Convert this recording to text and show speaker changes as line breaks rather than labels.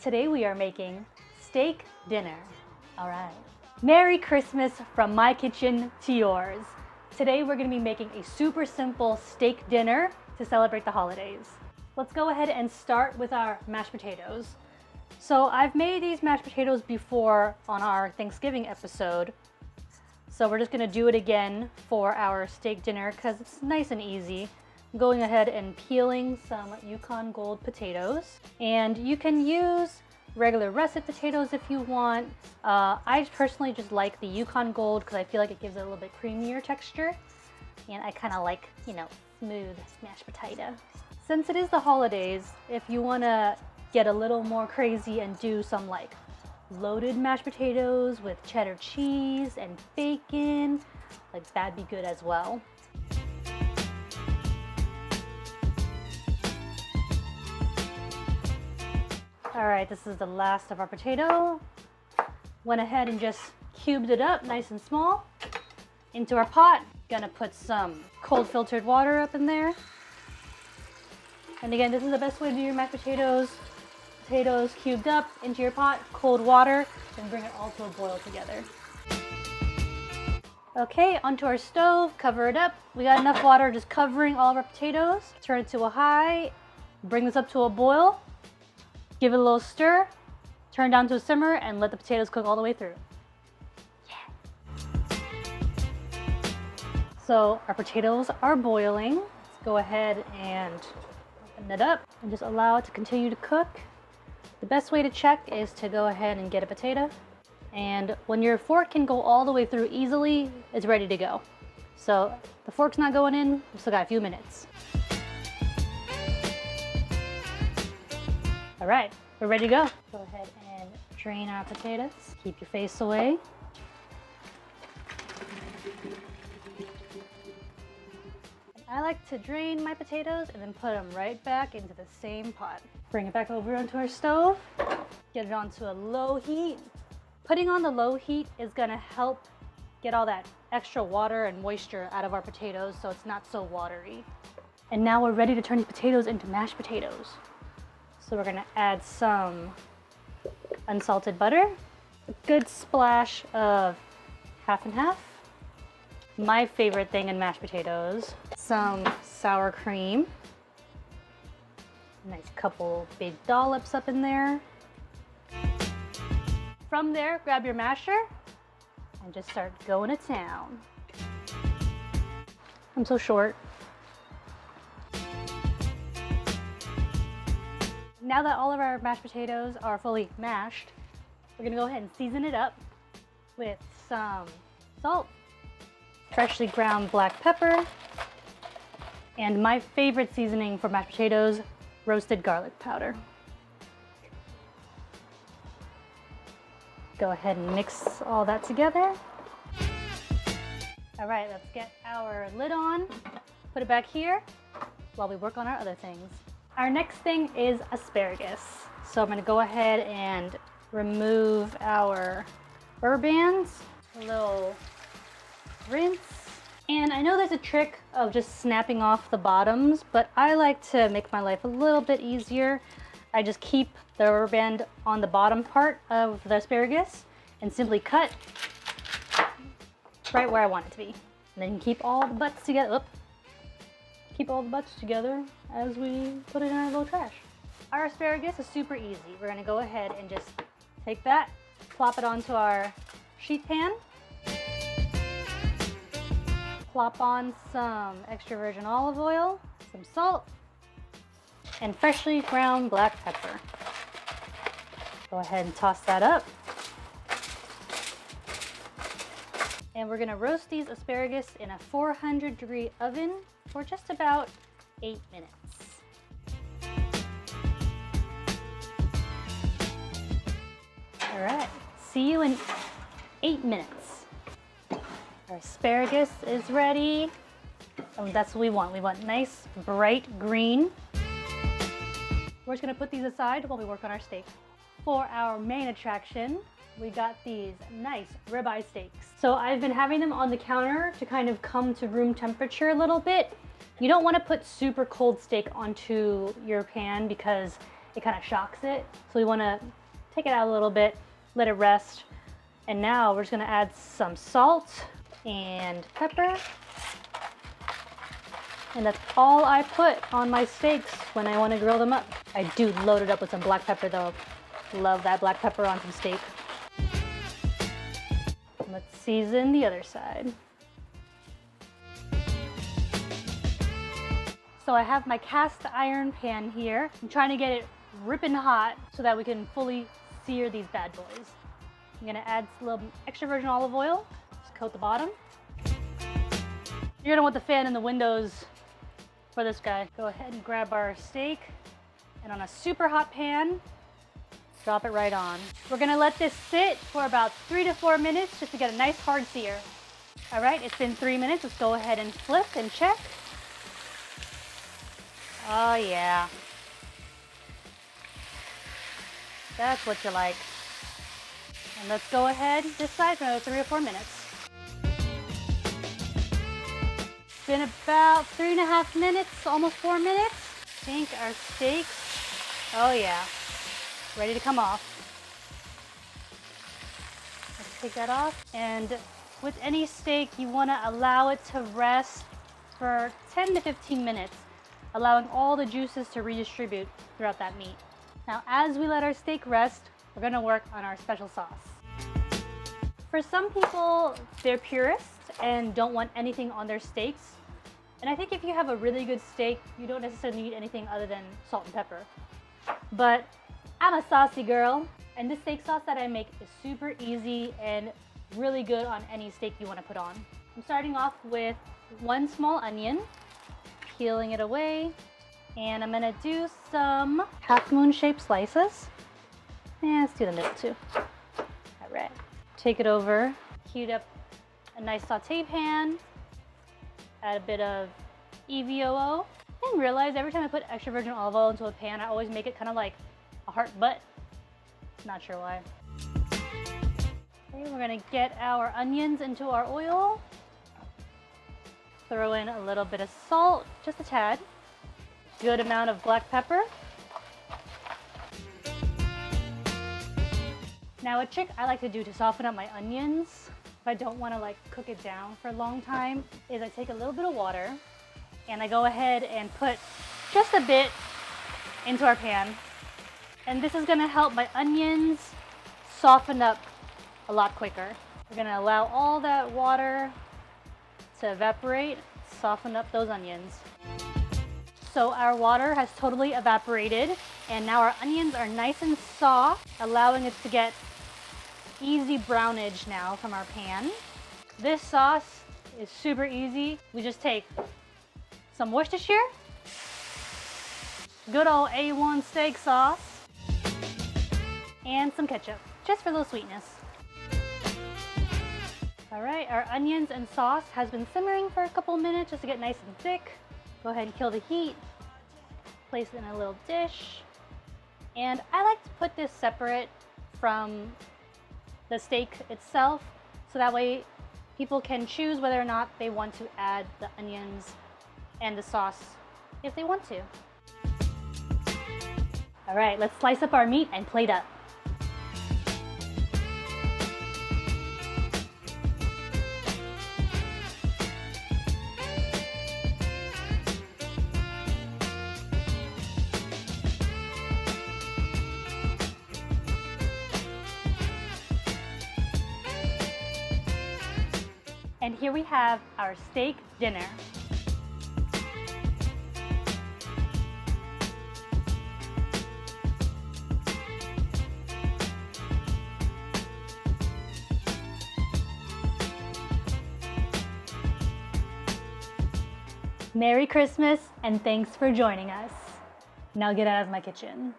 Today we are making steak dinner. All right. Merry Christmas from my kitchen to yours. Today we're gonna be making a super simple steak dinner to celebrate the holidays. Let's go ahead and start with our mashed potatoes. So I've made these mashed potatoes before on our Thanksgiving episode. So we're just gonna do it again for our steak dinner because it's nice and easy. I'm going ahead and peeling some Yukon Gold potatoes. And you can use regular russet potatoes if you want. I personally just like the Yukon Gold because I feel like it gives it a little bit creamier texture. And I kind of like, smooth mashed potato. Since it is the holidays, if you want to get a little more crazy and do some like loaded mashed potatoes with cheddar cheese and bacon, like that'd be good as well. All right, this is the last of our potato. Went ahead and just cubed it up nice and small into our pot. Gonna put some cold filtered water up in there. And again, this is the best way to do your mashed potatoes. Potatoes cubed up into your pot, cold water, and bring it all to a boil together. Okay, onto our stove, cover it up. We got enough water just covering all of our potatoes. Turn it to a high, bring this up to a boil. Give it a little stir, turn down to a simmer, and let the potatoes cook all the way through. Yeah. So our potatoes are boiling. Let's go ahead and open it up and just allow it to continue to cook. The best way to check is to go ahead and get a potato. And when your fork can go all the way through easily, it's ready to go. So the fork's not going in, we still got a few minutes. All right, we're ready to go. Go ahead and drain our potatoes. Keep your face away. I like to drain my potatoes and then put them right back into the same pot. Bring it back over onto our stove. Get it onto a low heat. Putting on the low heat is gonna help get all that extra water and moisture out of our potatoes so it's not so watery. And now we're ready to turn these potatoes into mashed potatoes. So we're gonna add some unsalted butter, a good splash of half and half. My favorite thing in mashed potatoes, some sour cream. Nice couple big dollops up in there. From there, grab your masher and just start going to town. I'm so short. Now that all of our mashed potatoes are fully mashed, we're gonna go ahead and season it up with some salt, freshly ground black pepper, and my favorite seasoning for mashed potatoes, roasted garlic powder. Go ahead and mix all that together. All right, let's get our lid on, put it back here while we work on our other things. Our next thing is asparagus. So I'm gonna go ahead and remove our burr bands, a little rinse. And I know there's a trick of just snapping off the bottoms, but I like to make my life a little bit easier. I just keep the rubber band on the bottom part of the asparagus and simply cut right where I want it to be. And then keep all the butts together. Keep all the butts together as we put it in our little trash. Our asparagus is super easy. We're gonna go ahead and just take that, plop it onto our sheet pan, plop on some extra virgin olive oil, some salt, and freshly ground black pepper. Go ahead and toss that up. And we're gonna roast these asparagus in a 400-degree oven for just about 8 minutes. All right, see you in 8 minutes. Our asparagus is ready. Oh, that's what we want. We want nice, bright green. We're just gonna put these aside while we work on our steak. For our main attraction, we got these nice ribeye steaks. So I've been having them on the counter to kind of come to room temperature a little bit. You don't want to put super cold steak onto your pan because it kind of shocks it. So we want to take it out a little bit, let it rest. And now we're just going to add some salt and pepper. And that's all I put on my steaks when I want to grill them up. I do load it up with some black pepper though. Love that black pepper on some steak. Let's season the other side. So I have my cast iron pan here. I'm trying to get it ripping hot so that we can fully sear these bad boys. I'm gonna add a little extra virgin olive oil. Just coat the bottom. You're gonna want the fan in the windows for this guy. Go ahead and grab our steak, and on a super hot pan, drop it right on. We're gonna let this sit for about 3 to 4 minutes just to get a nice hard sear. All right, it's been 3 minutes. Let's go ahead and flip and check. Oh yeah. That's what you like. And let's go ahead this side for another 3 or 4 minutes. It's been about 3.5 minutes, almost 4 minutes. I think our steaks, oh yeah, ready to come off. Let's take that off. And with any steak, you want to allow it to rest for 10 to 15 minutes, allowing all the juices to redistribute throughout that meat. Now, as we let our steak rest, we're gonna work on our special sauce. For some people, they're purists and don't want anything on their steaks. And I think if you have a really good steak, you don't necessarily need anything other than salt and pepper. But I'm a saucy girl, and this steak sauce that I make is super easy and really good on any steak you wanna put on. I'm starting off with 1 small onion, peeling it away. And I'm gonna do some half-moon shaped slices. And let's do the middle too. All right. Take it over, heat up a nice saute pan, add a bit of EVOO, and realize every time I put extra virgin olive oil into a pan, I always make it kind of like a heart butt. Not sure why. Okay, we're gonna get our onions into our oil. Throw in a little bit of salt, just a tad. Good amount of black pepper. Now a trick I like to do to soften up my onions, if I don't want to like cook it down for a long time, is I take a little bit of water and I go ahead and put just a bit into our pan. And this is going to help my onions soften up a lot quicker. We're going to allow all that water to evaporate, soften up those onions. So our water has totally evaporated, and now our onions are nice and soft, allowing it to get easy brownage now from our pan. This sauce is super easy. We just take some Worcestershire, good old A1 steak sauce, and some ketchup, just for a little sweetness. All right, our onions and sauce has been simmering for a couple minutes just to get nice and thick. Go ahead and kill the heat, place it in a little dish. And I like to put this separate from the steak itself, so that way people can choose whether or not they want to add the onions and the sauce if they want to. All right, let's slice up our meat and plate up. And here we have our steak dinner. Merry Christmas and thanks for joining us. Now get out of my kitchen.